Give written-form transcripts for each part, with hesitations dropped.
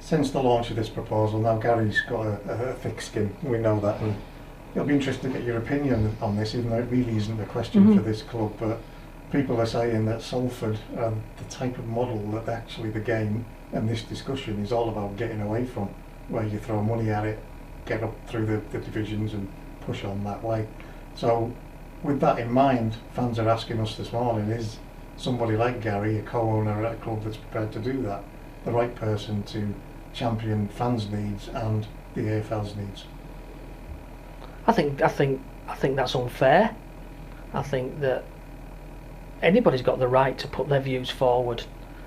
Since the launch of this proposal, now Gary's got a thick skin, we know that, and it'll be interesting to get your opinion on this, even though it really isn't a question for this club, but people are saying that Salford, the type of model that actually the game and this discussion is all about getting away from, where you throw money at it, get up through the divisions and push on that way. So with that in mind, fans are asking us this morning, is somebody like Gary, a co-owner at a club that's prepared to do that, the right person to champion fans' needs and the EFL's needs? I think that's unfair. I think that anybody's got the right to put their views forward,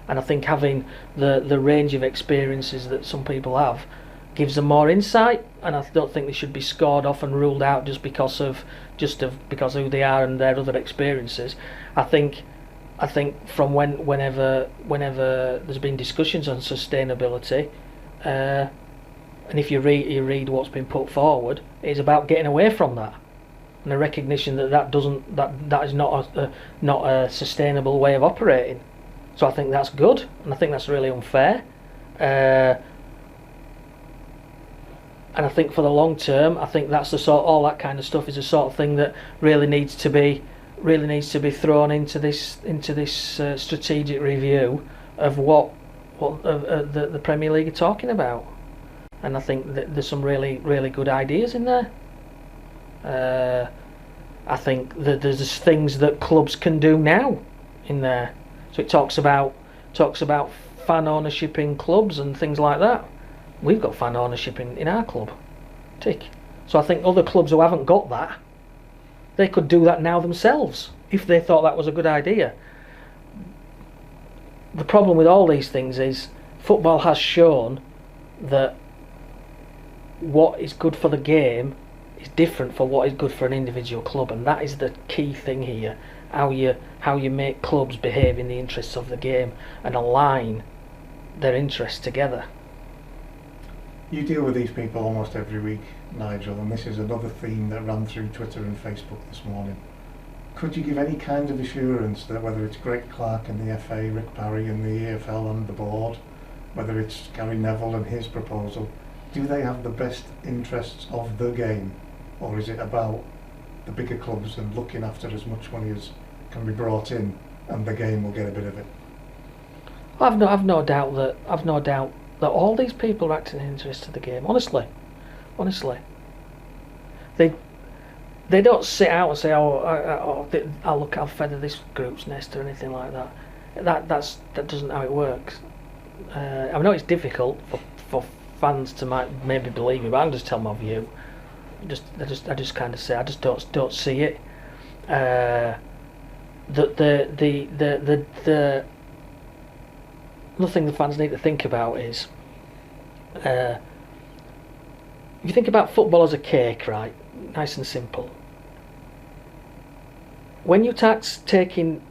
and I think having the range of experiences that some people have gives them more insight, and I don't think they should be scored off and ruled out just because of who they are and their other experiences. I think from whenever there's been discussions on sustainability, and if you read what's been put forward, it's about getting away from that, and a recognition that is not a sustainable way of operating. So I think that's good, and I think that's really unfair. And I think for the long term, I think that's all that kind of stuff is the sort of thing that really needs to be thrown into this strategic review of what the Premier League are talking about. And I think that there's some really good ideas in there. I think that there's things that clubs can do now in there. So it talks about fan ownership in clubs and things like that. We've got fan ownership in our club. Tick. So I think other clubs who haven't got that, they could do that now themselves if they thought that was a good idea. The problem with all these things is football has shown that what is good for the game is different for what is good for an individual club, and that is the key thing here. How you make clubs behave in the interests of the game and align their interests together. You deal with these people almost every week, Nigel, and this is another theme that ran through Twitter and Facebook this morning. Could you give any kind of assurance that whether it's Greg Clark and the FA, Rick Parry and the EFL and the board, whether it's Gary Neville and his proposal, do they have the best interests of the game, or is it about the bigger clubs and looking after as much money as can be brought in, and the game will get a bit of it? I've no doubt that all these people are acting in interest of the game. Honestly, they don't sit out and say, I'll look, I'll feather this group's nest or anything like that. That doesn't how it works. I know it's difficult for fans to maybe believe me, but I'll just tell my view. I just kind of say I just don't see it. Another thing the fans need to think about is, if you think about football as a cake, right, nice and simple. When you taking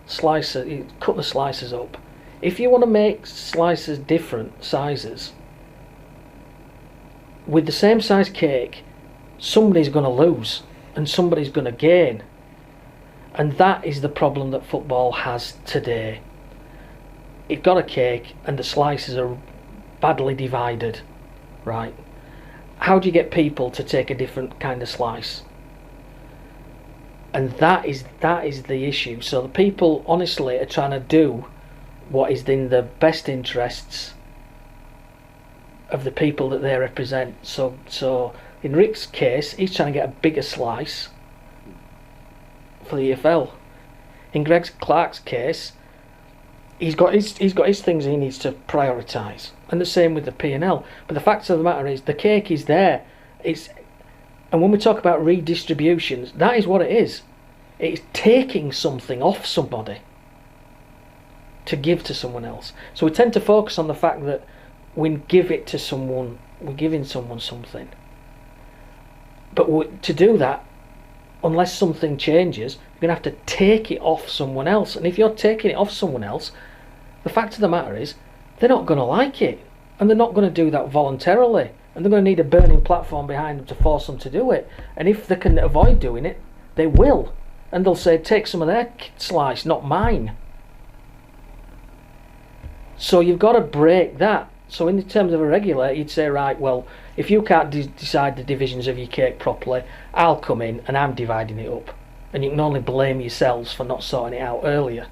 slices, you cut the slices up. If you want to make slices different sizes, with the same size cake, somebody's going to lose and somebody's going to gain. And that is the problem that football has today. You've got a cake and the slices are badly divided, right? How do you get people to take a different kind of slice? And that is the issue. So the people honestly are trying to do what is in the best interests of the people that they represent. So in Rick's case, he's trying to get a bigger slice for the EFL. In Greg Clark's case, he's got his things he needs to prioritise, and the same with the P&L. But the fact of the matter is, the cake is there. And when we talk about redistributions, that is what it is. It's taking something off somebody to give to someone else. So we tend to focus on the fact that when we give it to someone, we're giving someone something. But to do that, unless something changes, you're going to have to take it off someone else. And if you're taking it off someone else, the fact of the matter is, they're not going to like it. And they're not going to do that voluntarily. And they're going to need a burning platform behind them to force them to do it. And if they can avoid doing it, they will. And they'll say, take some of their slice, not mine. So you've got to break that. So in terms of a regulator, you'd say, right, well, if you can't decide the divisions of your cake properly, I'll come in and I'm dividing it up. And you can only blame yourselves for not sorting it out earlier.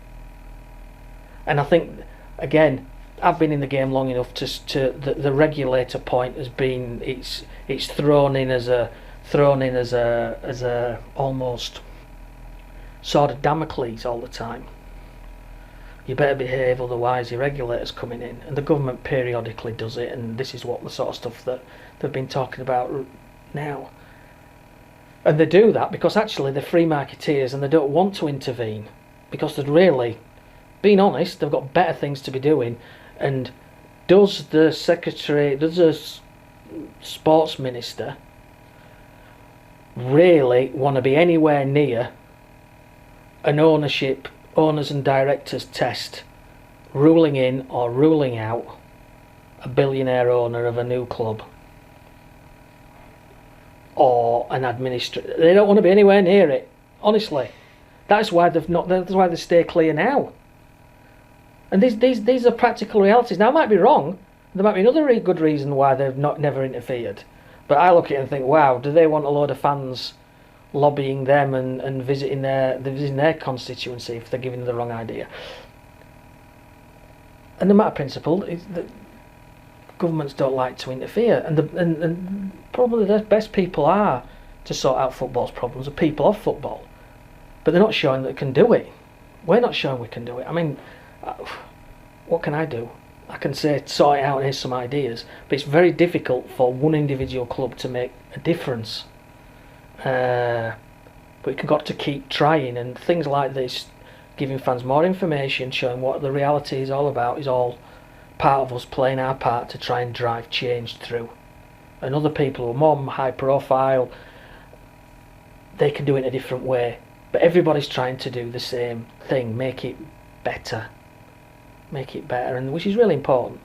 And I think, again, I've been in the game long enough to the regulator point has been, it's thrown in as a almost sword of Damocles all the time. You better behave, otherwise your regulator's coming in. And the government periodically does it, and this is what the sort of stuff that they've been talking about now. And they do that because actually they're free marketeers and they don't want to intervene, because they're really, being honest, they've got better things to be doing. And does the sports minister really want to be anywhere near an owners and directors test ruling in or ruling out a billionaire owner of a new club or an administrator? They don't want to be anywhere near it, honestly. That's why that's why they stay clear now. And these are practical realities. Now I might be wrong. There might be another good reason why they've never interfered. But I look at it and think, wow, do they want a load of fans lobbying them and visiting their constituency if they're giving them the wrong idea? And the matter of principle is that governments don't like to interfere, and probably the best people are to sort out football's problems are people of football, but they're not showing that they can do it. We're not showing we can do it. I mean, what can I do? I can say sort it out and here's some ideas, but it's very difficult for one individual club to make a difference. But we've got to keep trying, and things like this, giving fans more information, showing what the reality is all about, is all part of us playing our part to try and drive change through. And other people who are more high profile, they can do it in a different way, but everybody's trying to do the same thing, make it better, and which is really important.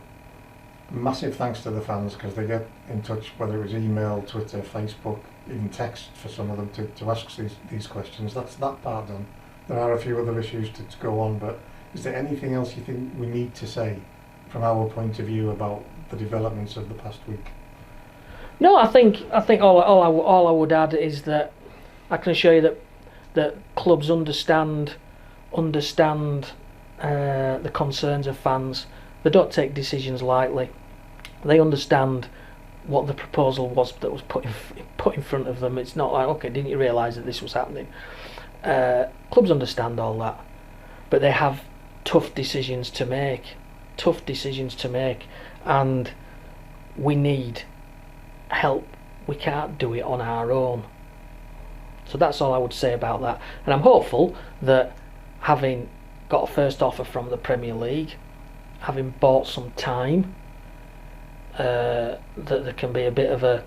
Massive thanks to the fans, because they get in touch, whether it was email, Twitter, Facebook, even text for some of them to ask these questions. That's that part done. There are a few other issues to go on, but is there anything else you think we need to say from our point of view about the developments of the past week? No, I think all I would add is that I can assure you that clubs understand the concerns of fans. They don't take decisions lightly. They understand what the proposal was that was put in front of them. It's not like, okay, didn't you realise that this was happening? Clubs understand all that, but they have tough decisions to make, and we need help. We can't do it on our own. So that's all I would say about that. And I'm hopeful that, having got a first offer from the Premier League, having bought some time, that there can be a bit of a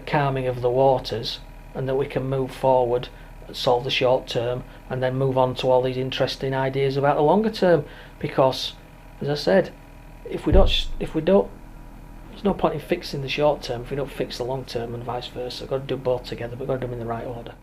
calming of the waters, and that we can move forward, solve the short term, and then move on to all these interesting ideas about the longer term. Because, as I said, if we don't, there's no point in fixing the short term if we don't fix the long term, and vice versa. We've got to do both together, but we've got to do them in the right order.